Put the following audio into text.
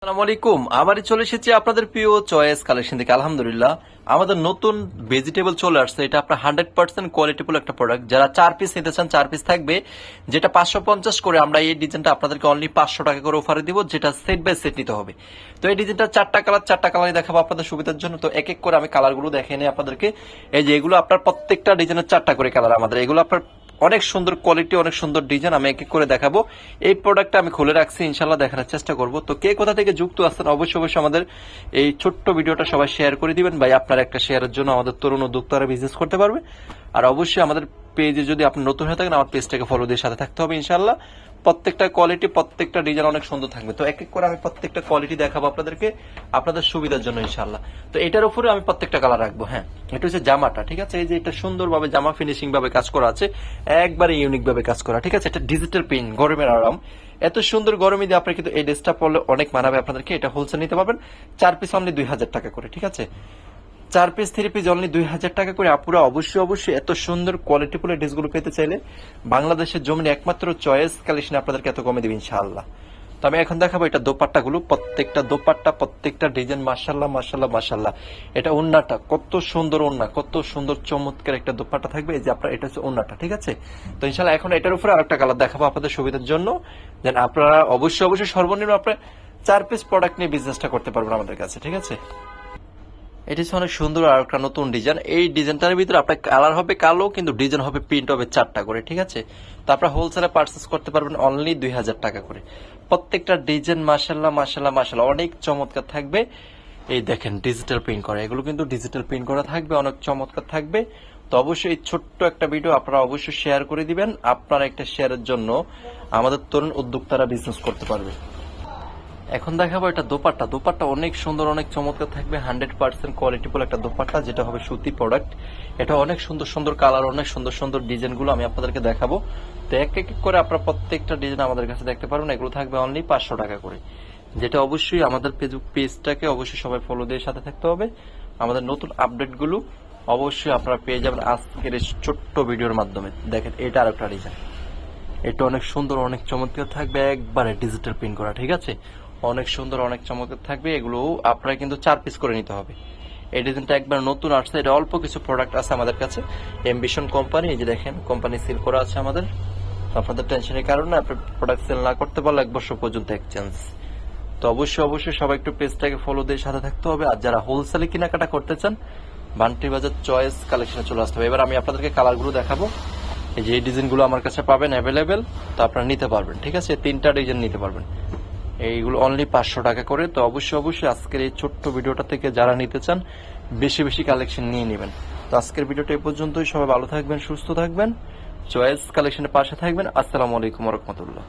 আসসালামু আলাইকুম। আবারই চলে এসেছি আপনাদের প্রিয় চয়েস কালেকশন থেকে। আলহামদুলিল্লাহ আমাদের নতুন ভেজিটেবল চলে আসছে। এটা আপনার 100% কোয়ালিটিফুল একটা প্রোডাক্ট। যারা 4 পিস নিতে চান 4 পিস থাকবে, যেটা 550 করে। আমরা এই ডিজাইনটা আপনাদেরকে অনলি 500 টাকা করে অফারে দিব, যেটা সেট বাই সেট নিতে হবে। তো এই ডিজাইনটা 4টা কালারই দেখাবো আপনাদের সুবিধার জন্য। তো এক এক করে আমি কালারগুলো দেখে নিই আপনাদেরকে। এই যে এগুলো আপনার প্রত্যেকটা ডিজাইনের 4টা করে কালার আমাদের। এগুলো আপনার অনেক সুন্দর কোয়ালিটি, অনেক সুন্দর ডিজাইন। আমি এক এক করে দেখাবো। এই প্রোডাক্টটা আমি খুলে রাখছি, ইনশাল্লাহ দেখানোর চেষ্টা করব। তো কে কোথা থেকে যুক্ত আছেন অবশ্যই আমাদের এই ছোট্ট ভিডিওটা সবাই শেয়ার করে দিবেন ভাই। আপনার একটা শেয়ারের জন্য আমাদের তরুণ উদ্যোক্তারা বিজনেস করতে পারবে। আর অবশ্যই আমাদের পেজে যদি আপনি নতুন হয়ে থাকেন, আমার পেজটাকে ফলো দিয়ে সাথে থাকতে হবে ইনশাল্লাহ। প্রত্যেকটা কোয়ালিটি, প্রত্যেকটা ডিজাইন অনেক সুন্দর থাকবে। তো এক এক করে আমি প্রত্যেকটা কোয়ালিটি দেখাবো আপনাদেরকে, আপনাদের সুবিধার জন্য ইনশাল্লাহ। তো এটার উপরে আমি প্রত্যেকটা কালার রাখবো। হ্যাঁ, এটা হচ্ছে জামাটা, ঠিক আছে। এই যে এটা সুন্দরভাবে জামা ফিনিশিং ভাবে কাজ করা আছে, একবারে ইউনিক ভাবে কাজ করা, ঠিক আছে। এটা ডিজিটাল প্রিন্ট, গরমের আরাম। এত সুন্দর গরমে দিয়ে আপনি কিন্তু এই ড্রেসটা পরলে অনেক মানাবে আপনাদেরকে। এটা হোলসেল নিতে পারবেন 4 পিস অনলি 2000 টাকা করে, ঠিক আছে। 4 পিস 3 পিস অনলি 2000 টাকা করে। আপুরা অবশ্যই এত সুন্দর কোয়ালিটিফুল ড্রেসগুলো পেতে চাইলে বাংলাদেশের জমিনে একমাত্র চয়েস কালেকশন আপনাদেরকে এত কমে দেবে ইনশাআল্লাহ। তো আমি এখন দেখাবো এটা দোপাট্টা গুলো। প্রত্যেকটা দোপাট্টা, প্রত্যেকটা ডিজাইন মাশাআল্লাহ। এটা ওন্নাটা কত সুন্দর, ওন্না কত সুন্দর, চমৎকার একটা দোপাট্টা থাকবে। এই যে আপনার এটা হচ্ছে ওন্নাটা, ঠিক আছে। তো ইনশাআল্লাহ এখন এটার উপরে আরেকটা কালার দেখাবো আপনাদের সুবিধার জন্য। দেন আপনারা অবশ্যই সর্বনিম্ন আপনার 4 পিস প্রোডাক্ট নিয়ে বিজনেসটা করতে পারবেন আমাদের কাছে, ঠিক আছে। এটি হচ্ছে অনেক সুন্দর আর একটা নতুন ডিজাইন। এই ডিজাইনটার ভিতরে আপনার কালার হবে কালো, কিন্তু ডিজাইন হবে প্রিন্ট হবে 4টা করে, ঠিক আছে। তো আপনারা হোলসেলে পারচেস করতে পারবেন অনলি 2000 টাকা করে। প্রত্যেকটা ডিজাইন মাশাআল্লাহ অনেক চমৎকার থাকবে। এই দেখেন ডিজিটাল প্রিন্ট করা, এগুলো কিন্তু ডিজিটাল প্রিন্ট করা থাকবে, অনেক চমৎকার থাকবে। তো অবশ্যই এই ছোট্ট একটা ভিডিও আপনারা অবশ্যই শেয়ার করে দিবেন। আপনার একটা শেয়ারের জন্য আমাদের তরুণ উদ্যোক্তারা বিজনেস করতে পারবে। এখন দেখাবো এটা দোপাট্টা অনেক সুন্দর, অনেক চমৎকার থাকবে। 100% কোয়ালিটিফুল একটা দোপাট্টা, যেটা হবে সুতি প্রোডাক্ট। এটা অনেক সুন্দর কালার, অনেক সুন্দর ডিজাইন গুলো আমি আপনাদেরকে দেখাবো। তো এক এক করে আপনারা প্রত্যেকটা ডিজাইন আমাদের কাছে দেখতে পারবেন। এগুলো থাকবে অনলি 500 টাকা করে, যেটা অবশ্যই আমাদের পেজটাকে অবশ্যই সবাই ফলো দিয়ে সাথে থাকতে হবে। আমাদের নতুন আপডেট গুলো অবশ্যই আপনারা পেয়ে যাবেন আজকের এই ছোট্ট ভিডিওর মাধ্যমে। দেখেন এটা আরেকটা ডিজাইন, এটা অনেক সুন্দর, অনেক চমৎকার থাকবে, একবারে ডিজিটাল প্রিন্ট করা, ঠিক আছে। অনেক সুন্দর, অনেক চমৎকার থাকবে। এগুলো আপনারা কিন্তু 4 পিস করে নিতে হবে। এই ডিজাইনটা একবার নতুন আসছে। এটা অল্প কিছু প্রোডাক্ট আছে আমাদের কাছে। এমবিশন কোম্পানি, এই যে দেখেন কোম্পানি সিল করা আছে আমাদের। আপনাদের টেনশনের কারণে আপনি প্রোডাক্ট সেল না করতে পারলে 1 বছর পর্যন্ত এক্সচেঞ্জ। তো অবশ্যই সবাই একটু পেজটাকে ফলো দিয়ে সাথে থাকতে হবে। আর যারা হোলসেলে কেনাকাটা করতে চান, বান্টি বাজার চয়েস কালেকশনে চলে আসতে হবে। এবার আমি আপনাদেরকে কালারগুলো দেখাবো। এই যে এই ডিজাইনগুলো আমার কাছে পাবেন অ্যাভেলেবেল, তো আপনারা নিতে পারবেন, ঠিক আছে। 3টা ডিজাইন নিতে পারবেন। এইগুলো অনলি 500 টাকা করে। তো অবশ্যই আজকের এই ছোট্ট ভিডিওটা থেকে যারা নিতে চান বেশি কালেকশন নিয়ে নেবেন। তো আজকের ভিডিওটা এই পর্যন্তই। সবাই ভালো থাকবেন, সুস্থ থাকবেন, চয়েস কালেকশনের পাশে থাকবেন। আসসালামু আলাইকুম ওয়া রাহমাতুল্লাহ।